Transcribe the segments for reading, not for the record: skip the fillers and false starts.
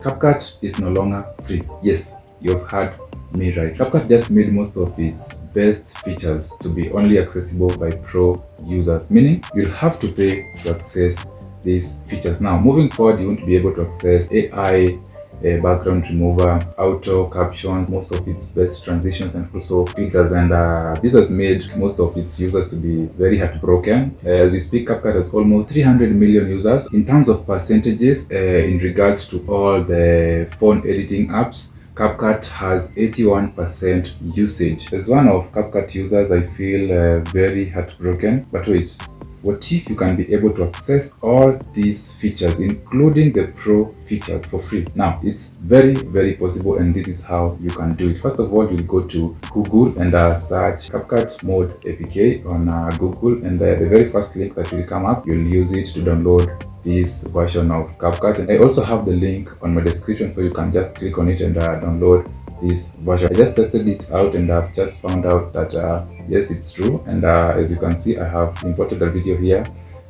CapCut is no longer free. Yes, you've heard me right. CapCut just made most of its best features to be only accessible by pro users, meaning you'll have to pay to access these features. Now, moving forward, you won't be able to access AI, background remover, auto captions, most of its best transitions, and also filters. And this has made most of its users to be very heartbroken. As we speak, CapCut has almost 300 million users. In terms of percentages, in regards to all the phone editing apps, CapCut has 81% usage. As one of CapCut users, I feel very heartbroken. But wait, what if you can be able to access all these features, including the pro features, for free? Now, it's very possible, and this is how you can do it. First of all, you'll go to Google and search CapCut Mode APK on Google, and the very first link that will come up, you'll use it to download this version of CapCut. And I also have the link on my description, so you can just click on it and download this version. I just tested it out and I've just found out that yes, it's true. And as you can see, I have imported a video here,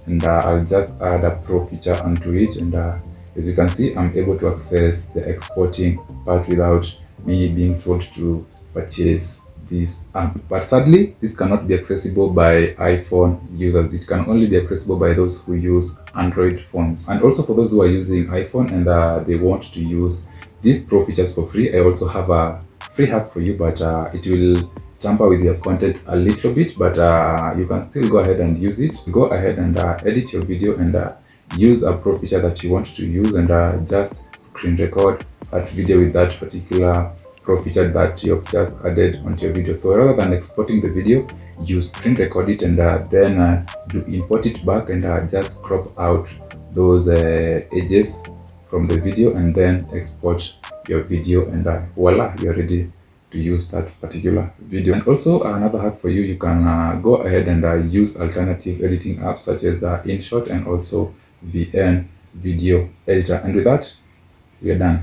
and I'll just add a pro feature onto it. And as you can see, I'm able to access the exporting part without me being told to purchase this app. But sadly, this cannot be accessible by iPhone users. It can only be accessible by those who use Android phones. And also for those who are using iPhone and they want to use these pro features for free, I also have a free hack for you, but it will tamper with your content a little bit, but you can still go ahead and use it. Go ahead and edit your video and use a pro feature that you want to use, and just screen record that video with that particular pro feature that you've just added onto your video. So rather than exporting the video, you screen record it, and then you import it back and just crop out those edges from the video, and then export your video, and voila, you're ready to use that particular video. And also another hack for you, you can go ahead and use alternative editing apps such as InShot and also VN Video Editor. And with that, we are done.